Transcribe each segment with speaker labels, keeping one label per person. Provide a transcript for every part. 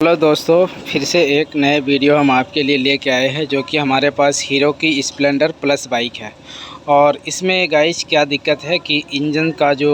Speaker 1: Hello दोस्तों, फिर से एक नए वीडियो हम आपके लिए लेके आए हैं जो कि हमारे पास हीरो की स्प्लेंडर प्लस बाइक है। और इसमें गाइस क्या दिक्कत है कि इंजन का जो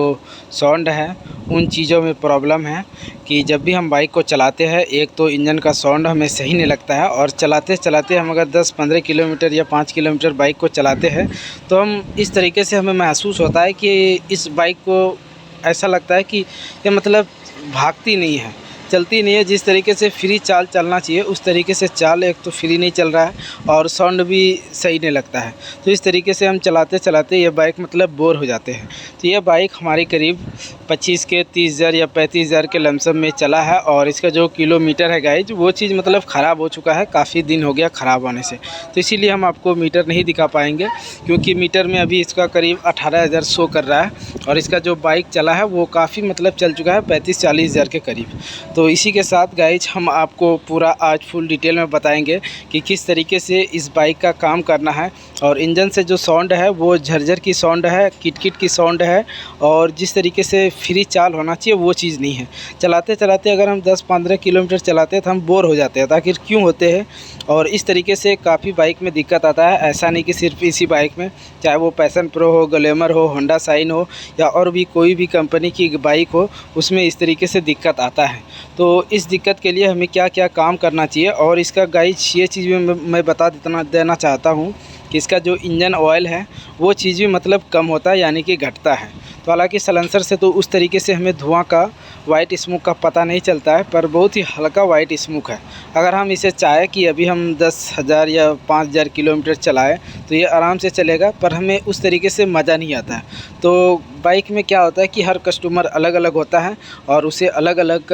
Speaker 1: साउंड है उन चीज़ों में प्रॉब्लम है कि जब भी हम बाइक को चलाते हैं एक तो इंजन का साउंड हमें सही नहीं लगता है, और चलाते चलाते हम अगर 10-15 किलोमीटर या 5 किलोमीटर बाइक को चलाते हैं तो हम इस तरीके से हमें महसूस होता है कि इस बाइक को ऐसा लगता है कि ये मतलब भागती नहीं है, चलती नहीं है। जिस तरीके से फ्री चाल चलना चाहिए उस तरीके से चाल एक तो फ्री नहीं चल रहा है और साउंड भी सही नहीं लगता है। तो इस तरीके से हम चलाते चलाते ये बाइक मतलब बोर हो जाते हैं। तो ये बाइक हमारी करीब 25 के 30,000 या 35,000 के लमसम में चला है, और इसका जो किलोमीटर है गाइज वो चीज़ मतलब ख़राब हो चुका है, काफ़ी दिन हो गया ख़राब होने से। तो इसीलिए हम आपको मीटर नहीं दिखा पाएंगे, क्योंकि मीटर में अभी इसका करीब 18,000 शो कर रहा है, और इसका जो बाइक चला है वो काफ़ी मतलब चल चुका है 35-40 हज़ार के करीब। तो इसी के साथ गाइज हम आपको पूरा आज फुल डिटेल में बताएंगे कि किस तरीके से इस बाइक का काम करना है। और इंजन से जो साउंड है वो झरझर की साउंड है, किटकिट की साउंड है, और जिस तरीके से फ्री चाल होना चाहिए वो चीज़ नहीं है। चलाते चलाते अगर हम 10-15 किलोमीटर चलाते हैं तो हम बोर हो जाते हैं, आखिर क्यों होते हैं। और इस तरीके से काफ़ी बाइक में दिक्कत आता है, ऐसा नहीं कि सिर्फ इसी बाइक में, चाहे वो पैशन प्रो हो, ग्लैमर हो, होंडा शाइन हो, या और भी कोई भी कंपनी की बाइक हो, उसमें इस तरीके से दिक्कत आता है। तो इस दिक्कत के लिए हमें क्या क्या काम करना चाहिए, और इसका गाइज ये चीज़ भी मैं बता देना चाहता हूँ कि इसका जो इंजन ऑयल है वो चीज़ भी मतलब कम होता है, यानी कि घटता है। तो हालांकि सलेंसर से तो उस तरीके से हमें धुआं का, वाइट स्मोक का पता नहीं चलता है, पर बहुत ही हल्का वाइट स्मोक है। अगर हम इसे चाहें कि अभी हम 10,000 या 5,000 किलोमीटर चलाएं तो ये आराम से चलेगा, पर हमें उस तरीके से मज़ा नहीं आता है। तो बाइक में क्या होता है कि हर कस्टमर अलग अलग होता है और उसे अलग अलग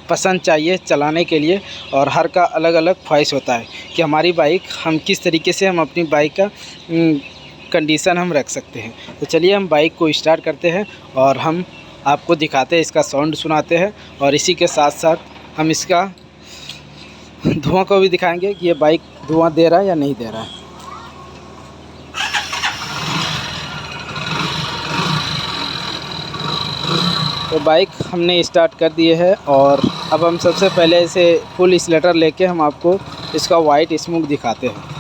Speaker 1: पसंद चाहिए चलाने के लिए, और हर का अलग अलग ख्वाहिश होता है कि हमारी बाइक हम किस तरीके से हम अपनी बाइक का कंडीशन हम रख सकते हैं। तो चलिए हम बाइक को स्टार्ट करते हैं और हम आपको दिखाते हैं, इसका साउंड सुनाते हैं, और इसी के साथ साथ हम इसका धुआं को भी दिखाएंगे कि ये बाइक धुआं दे रहा है या नहीं दे रहा है। तो बाइक हमने स्टार्ट कर दिए है, और अब हम सबसे पहले इसे फुल एक्सीलेटर लेके हम आपको इसका वाइट स्मोक दिखाते हैं।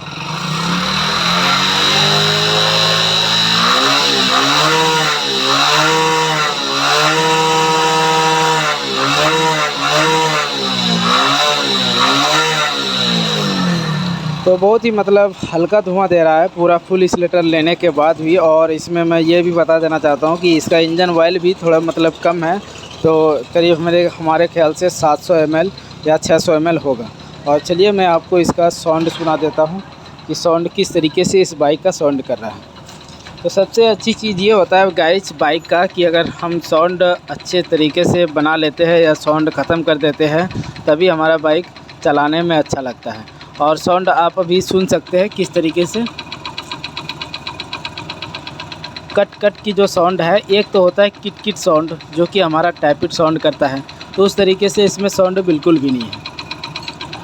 Speaker 1: तो बहुत ही मतलब हल्का धुआं दे रहा है पूरा फुल एक्सीलेटर लेने के बाद भी। और इसमें मैं ये भी बता देना चाहता हूँ कि इसका इंजन ऑयल भी थोड़ा मतलब कम है, तो करीब हमारे ख्याल से 700 ml या 600 ml होगा। और चलिए मैं आपको इसका साउंड सुना देता हूँ कि साउंड किस तरीके से इस बाइक का साउंड कर रहा है। तो सबसे अच्छी चीज़ ये होता है गाइस बाइक का कि अगर हम साउंड अच्छे तरीके से बना लेते हैं या साउंड ख़त्म कर देते हैं तभी हमारा बाइक चलाने में अच्छा लगता है। और साउंड आप अभी सुन सकते हैं किस तरीके से कट कट की जो साउंड है। एक तो होता है किट किट साउंड जो कि हमारा टैपिट साउंड करता है, तो उस तरीके से इसमें साउंड बिल्कुल भी नहीं है।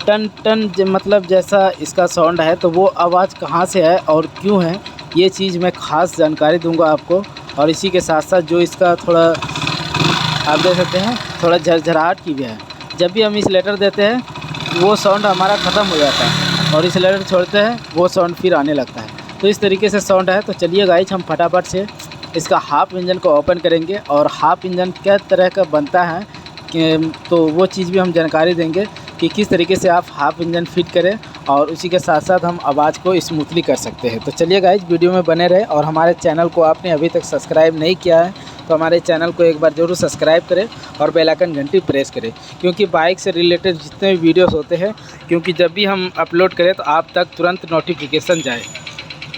Speaker 1: टन टन मतलब जैसा इसका साउंड है, तो वो आवाज़ कहाँ से है और क्यों है ये चीज़ मैं ख़ास जानकारी दूंगा आपको। और इसी के साथ साथ जो इसका थोड़ा आप देख सकते हैं थोड़ा झरझराहट की भी है। जब भी हम एक्सीलेटर देते हैं वो साउंड हमारा ख़त्म हो जाता है, और एक्सीलेटर छोड़ते हैं वो साउंड फिर आने लगता है। तो इस तरीके से साउंड है। तो चलिए गाइस हम फटाफट से इसका हाफ़ इंजन को ओपन करेंगे, और हाफ़ इंजन क्या तरह का बनता है कि तो वो चीज़ भी हम जानकारी देंगे कि किस तरीके से आप हाफ़ इंजन फिट करें, और उसी के साथ साथ हम आवाज़ को स्मूथली कर सकते हैं। तो चलिए गाइस वीडियो में बने रहे, और हमारे चैनल को आपने अभी तक सब्सक्राइब नहीं किया है तो हमारे चैनल को एक बार ज़रूर सब्सक्राइब करें और बेल आइकन घंटी प्रेस करें, क्योंकि बाइक से रिलेटेड जितने भी वीडियोस होते हैं, क्योंकि जब भी हम अपलोड करें तो आप तक तुरंत नोटिफिकेशन जाए।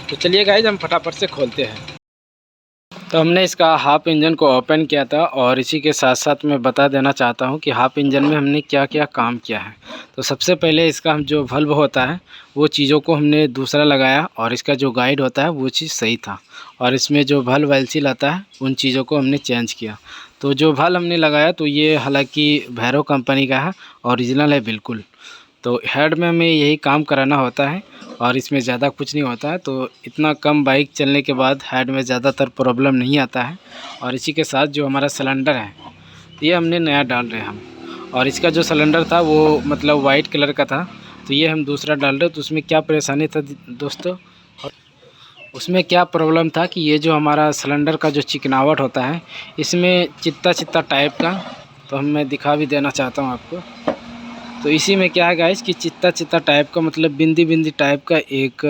Speaker 1: तो चलिए गाइस हम फटाफट से खोलते हैं। तो हमने इसका हाफ़ इंजन को ओपन किया था, और इसी के साथ साथ मैं बता देना चाहता हूं कि हाफ़ इंजन में हमने क्या क्या काम किया है। तो सबसे पहले इसका हम जो वल्व होता है वो चीज़ों को हमने दूसरा लगाया, और इसका जो गाइड होता है वो चीज़ सही था, और इसमें जो वल्व एलसील आता है उन चीज़ों को हमने चेंज किया। तो जो वल्व हमने लगाया तो ये हालाँकि भैरव कंपनी का है, ओरिजिनल है बिल्कुल। तो हेड में हमें यही काम कराना होता है, और इसमें ज़्यादा कुछ नहीं होता है। तो इतना कम बाइक चलने के बाद हेड में ज़्यादातर प्रॉब्लम नहीं आता है। और इसी के साथ जो हमारा सिलेंडर है ये हमने नया डाल रहे हैं हम, और इसका जो सिलेंडर था वो मतलब वाइट कलर का था, तो ये हम दूसरा डाल रहे। तो उसमें क्या परेशानी था दोस्तों, उसमें क्या प्रॉब्लम था कि ये जो हमारा सिलेंडर का जो चिकनावट होता है इसमें चित्ता चित्ता टाइप का, तो मैं दिखा भी देना चाहता हूँ आपको। तो इसी में क्या है गाइस कि चित्ता चित्ता टाइप का मतलब बिंदी बिंदी टाइप का एक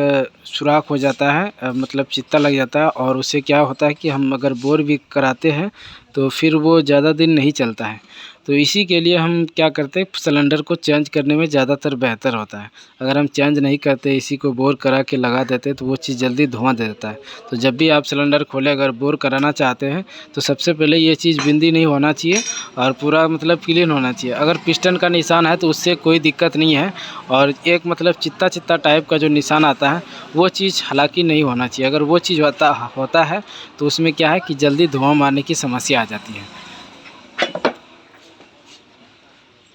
Speaker 1: सुराख हो जाता है, मतलब चित्ता लग जाता है। और उससे क्या होता है कि हम अगर बोर भी कराते हैं तो फिर वो ज़्यादा दिन नहीं चलता है। तो इसी के लिए हम क्या करते हैं, सिलेंडर को चेंज करने में ज़्यादातर बेहतर होता है। अगर हम चेंज नहीं करते, इसी को बोर करा के लगा देते तो वो चीज़ जल्दी धुआं दे देता है। तो जब भी आप सिलेंडर खोलें, अगर बोर कराना चाहते हैं तो सबसे पहले ये चीज़ बिंदी नहीं होना चाहिए और पूरा मतलब क्लीन होना चाहिए। अगर पिस्टन का निशान है तो उससे कोई दिक्कत नहीं है, और एक मतलब चित्ता चित्ता टाइप का जो निशान आता है वो चीज़ हालांकि नहीं होना चाहिए। अगर वो चीज़ होता है तो उसमें क्या है कि जल्दी धुआं मारने की समस्या आ जाती है।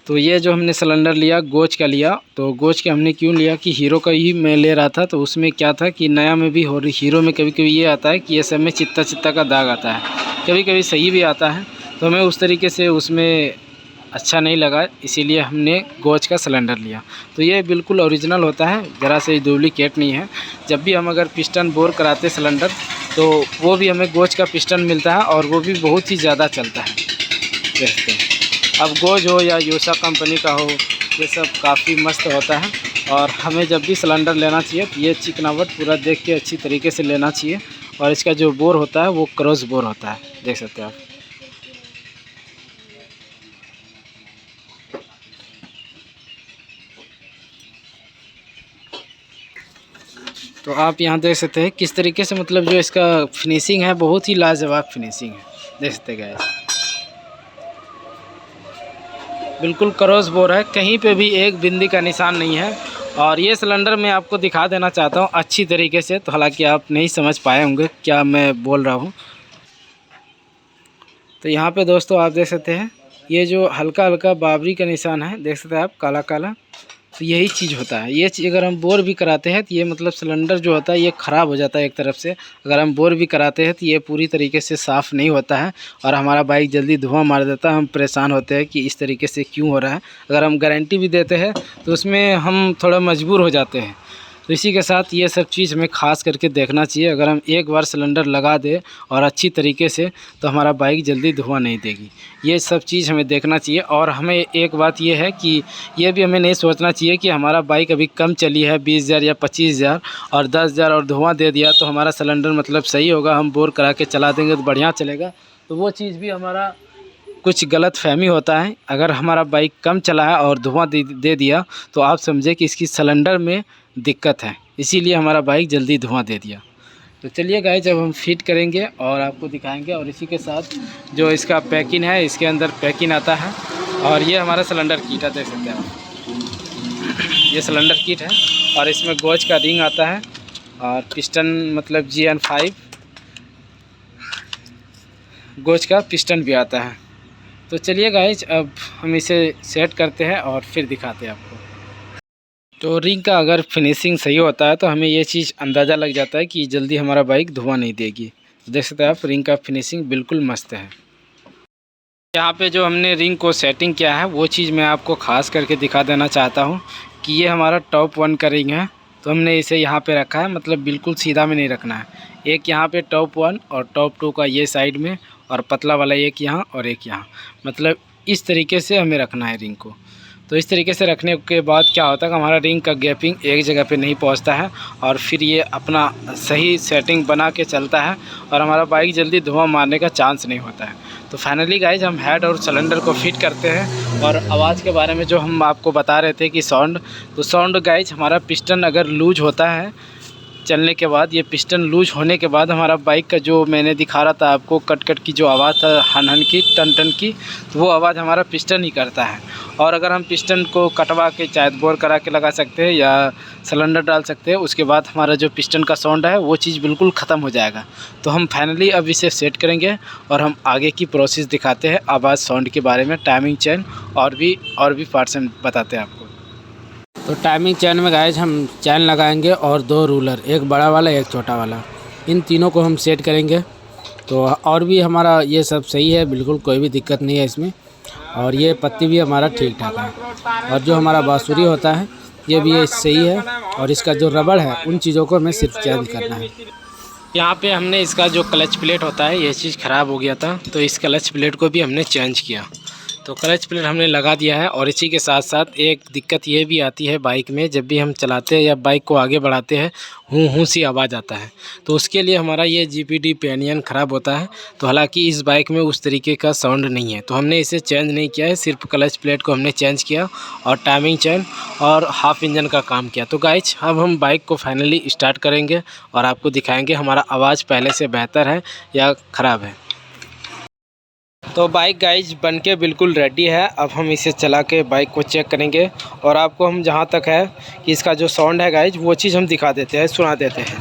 Speaker 1: तो ये जो हमने सिलेंडर लिया गोच का लिया, तो गोच का हमने क्यों लिया कि हीरो का ही मैं ले रहा था। तो उसमें क्या था कि नया में भी हो रही, हीरो में कभी कभी ये आता है कि ये सब में चित्ता चित्ता का दाग आता है, कभी कभी सही भी आता है। तो हमें उस तरीके से उसमें अच्छा नहीं लगा, इसीलिए हमने गोच का सिलेंडर लिया। तो ये बिल्कुल ओरिजिनल होता है, ज़रा से डुप्लीकेट नहीं है। जब भी हम अगर पिस्टन बोर कराते सिलेंडर तो वो भी हमें गोच का पिस्टन मिलता है, और वो भी बहुत ही ज़्यादा चलता है। देखते हैं, अब गोज हो या यूसा कंपनी का हो, ये सब काफ़ी मस्त होता है। और हमें जब भी सिलेंडर लेना चाहिए तो ये चिकनावट पूरा देख के अच्छी तरीके से लेना चाहिए। और इसका जो बोर होता है वो क्रॉस बोर होता है, देख सकते हैं आप। तो आप यहाँ देख सकते हैं किस तरीके से मतलब जो इसका फिनिशिंग है बहुत ही लाजवाब फिनिशिंग है, देख सकते हैं गाइस। बिल्कुल क्रॉस बोर है, कहीं पे भी एक बिंदी का निशान नहीं है। और ये सिलेंडर मैं आपको दिखा देना चाहता हूँ अच्छी तरीके से, तो हालांकि आप नहीं समझ पाए होंगे क्या मैं बोल रहा हूँ। तो यहाँ पे दोस्तों आप देख सकते हैं ये जो हल्का हल्का बाबरी का निशान है, देख सकते हैं आप, काला काला। तो यही चीज़ होता है, ये चीज़ अगर हम बोर भी कराते हैं तो ये मतलब सिलेंडर जो होता है ये ख़राब हो जाता है एक तरफ से। अगर हम बोर भी कराते हैं तो ये पूरी तरीके से साफ़ नहीं होता है और हमारा बाइक जल्दी धुआं मार देता है। हम परेशान होते हैं कि इस तरीके से क्यों हो रहा है। अगर हम गारंटी भी देते हैं तो उसमें हम थोड़ा मजबूर हो जाते हैं। तो इसी के साथ ये सब चीज़ हमें ख़ास करके देखना चाहिए। अगर हम एक बार सिलेंडर लगा दें और अच्छी तरीके से तो हमारा बाइक जल्दी धुआं नहीं देगी। ये सब चीज़ हमें देखना चाहिए। और हमें एक बात ये है कि ये भी हमें नहीं सोचना चाहिए कि हमारा बाइक अभी कम चली है 20,000 या 25,000 और 10,000 और धुआं दे दिया तो हमारा सिलेंडर मतलब सही होगा, हम बोर करा के चला देंगे तो बढ़िया चलेगा। तो वो चीज़ भी हमारा कुछ गलत फहमी होता है। अगर हमारा बाइक कम चला है और धुआं दे दिया तो आप समझे कि इसकी सिलेंडर में दिक्कत है, इसीलिए हमारा बाइक जल्दी धुआं दे दिया। तो चलिए गाइस जब हम फिट करेंगे और आपको दिखाएंगे। और इसी के साथ जो इसका पैकिंग है, इसके अंदर पैकिंग आता है। और ये हमारा सिलेंडर किट है, देख सकते हैं आप, ये सिलेंडर किट है। और इसमें गोच का रिंग आता है और पिस्टन मतलब GN5 गोच का पिस्टन भी आता है। तो चलिए गाइस अब हम इसे सेट करते हैं और फिर दिखाते हैं आपको। तो रिंग का अगर फिनिशिंग सही होता है तो हमें ये चीज़ अंदाज़ा लग जाता है कि जल्दी हमारा बाइक धुआं नहीं देगी। देख सकते हैं आप, रिंग का फिनिशिंग बिल्कुल मस्त है। यहाँ पे जो हमने रिंग को सेटिंग किया है वो चीज़ मैं आपको ख़ास करके दिखा देना चाहता हूँ कि ये हमारा टॉप 1 का रिंग है। तो हमने इसे यहाँ पे रखा है, मतलब बिल्कुल सीधा में नहीं रखना है। एक यहाँ पे टॉप 1 और टॉप 2 का ये साइड में, और पतला वाला एक यहाँ और एक यहाँ, मतलब इस तरीके से हमें रखना है रिंग को। तो इस तरीके से रखने के बाद क्या होता है कि हमारा रिंग का गैपिंग एक जगह पे नहीं पहुंचता है और फिर ये अपना सही सेटिंग बना के चलता है और हमारा बाइक जल्दी धुआं मारने का चांस नहीं होता है। तो फाइनली गाइज हम हेड और सिलेंडर को फिट करते हैं। और आवाज़ के बारे में जो हम आपको बता रहे थे कि साउंड, तो साउंड गाइज हमारा पिस्टन अगर लूज होता है चलने के बाद, ये पिस्टन लूज होने के बाद हमारा बाइक का जो मैंने दिखा रहा था आपको कट कट की जो आवाज़ था, हन हन की, टन टन की, तो वो आवाज़ हमारा पिस्टन ही करता है। और अगर हम पिस्टन को कटवा के चाहे बोर करा के लगा सकते हैं या सिलेंडर डाल सकते हैं, उसके बाद हमारा जो पिस्टन का साउंड है वो चीज़ बिल्कुल ख़त्म हो जाएगा। तो हम फाइनली अब इसे सेट करेंगे और हम आगे की प्रोसेस दिखाते हैं आवाज़ साउंड के बारे में, टाइमिंग चेन और भी पार्ट्स हम बताते हैं आपको। तो टाइमिंग चैन में गाइज हम चैन लगाएंगे और 2 रूलर, एक बड़ा वाला एक छोटा वाला, इन तीनों को हम सेट करेंगे। तो और भी हमारा ये सब सही है, बिल्कुल कोई भी दिक्कत नहीं है इसमें। और ये पत्ती भी हमारा ठीक ठाक है। और जो हमारा बांसुरी होता है ये भी सही है। और इसका जो रबड़ है उन चीज़ों को हमें सिर्फ चेंज करना है। यहाँ पे हमने इसका जो क्लच प्लेट होता है ये चीज़ ख़राब हो गया था, तो इस क्लच प्लेट को भी हमने चेंज किया। तो क्लच प्लेट हमने लगा दिया है। और इसी के साथ साथ एक दिक्कत ये भी आती है बाइक में, जब भी हम चलाते हैं या बाइक को आगे बढ़ाते हैं हूँ सी आवाज़ आता है। तो उसके लिए हमारा ये जीपीडी पिनियन ख़राब होता है। तो हालांकि इस बाइक में उस तरीके का साउंड नहीं है, तो हमने इसे चेंज नहीं किया है, सिर्फ क्लच प्लेट को हमने चेंज किया और टाइमिंग चेन और हाफ इंजन का काम किया। तो गाइज अब हम बाइक को फाइनली स्टार्ट करेंगे और आपको दिखाएंगे हमारा आवाज़ पहले से बेहतर है या ख़राब है। तो बाइक गाइज बन के बिल्कुल रेडी है। अब हम इसे चला के बाइक को चेक करेंगे और आपको हम जहां तक है कि इसका जो साउंड है गाइज वो चीज़ हम दिखा देते हैं, सुना देते हैं।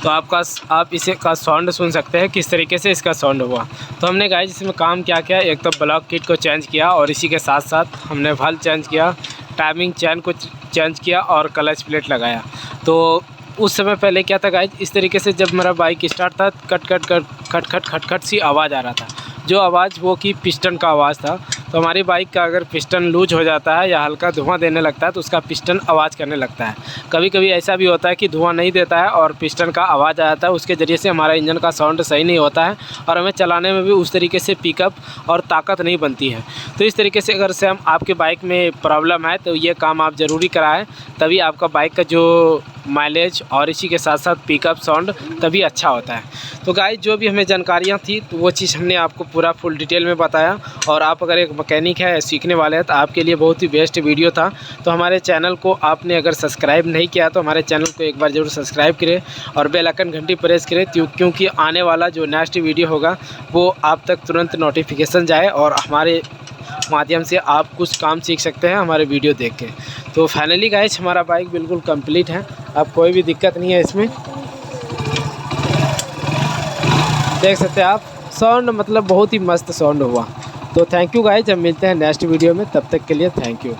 Speaker 1: तो आप इसे का साउंड सुन सकते हैं किस तरीके से इसका साउंड हुआ। तो हमने गाइज इसमें काम क्या किया, एक तो ब्लॉक किट को चेंज किया और इसी के साथ साथ हमने वाल्व चेंज किया, टाइमिंग चैन को चेंज किया और क्लच प्लेट लगाया। तो उस समय पहले क्या था गाइज, इस तरीके से जब मेरा बाइक स्टार्ट था कट कट कट खट खट खट खट सी आवाज़ आ रहा था। जो आवाज़ वो कि पिस्टन का आवाज़ था। तो हमारी बाइक का अगर पिस्टन लूज हो जाता है या हल्का धुआं देने लगता है तो उसका पिस्टन आवाज़ करने लगता है। कभी कभी ऐसा भी होता है कि धुआं नहीं देता है और पिस्टन का आवाज़ आ जाता है, उसके ज़रिए से हमारा इंजन का साउंड सही नहीं होता है और हमें चलाने में भी उस तरीके से पिकअप और ताकत नहीं बनती है। तो इस तरीके से अगर से हम आपके बाइक में प्रॉब्लम है तो ये काम आप ज़रूरी कराएं, तभी आपका बाइक का जो माइलेज और इसी के साथ साथ पिकअप साउंड तभी अच्छा होता है। तो गाइस जो भी हमें जानकारियाँ थी तो वो चीज़ हमने आपको पूरा फुल डिटेल में बताया। और आप अगर एक मैकेनिक है सीखने वाले हैं तो आपके लिए बहुत ही बेस्ट वीडियो था। तो हमारे चैनल को आपने अगर सब्सक्राइब नहीं किया तो हमारे चैनल को एक बार ज़रूर सब्सक्राइब करें और बेल आइकन घंटी प्रेस करें, क्योंकि आने वाला जो नेक्स्ट वीडियो होगा वो आप तक तुरंत नोटिफिकेशन जाए और हमारे माध्यम से आप कुछ काम सीख सकते हैं हमारे वीडियो देख के। तो फाइनली गाइस हमारा बाइक बिल्कुल कंप्लीट है, अब कोई भी दिक्कत नहीं है इसमें। देख सकते हैं आप साउंड मतलब बहुत ही मस्त साउंड हुआ। तो थैंक यू गाइस, हम मिलते हैं नेक्स्ट वीडियो में, तब तक के लिए थैंक यू।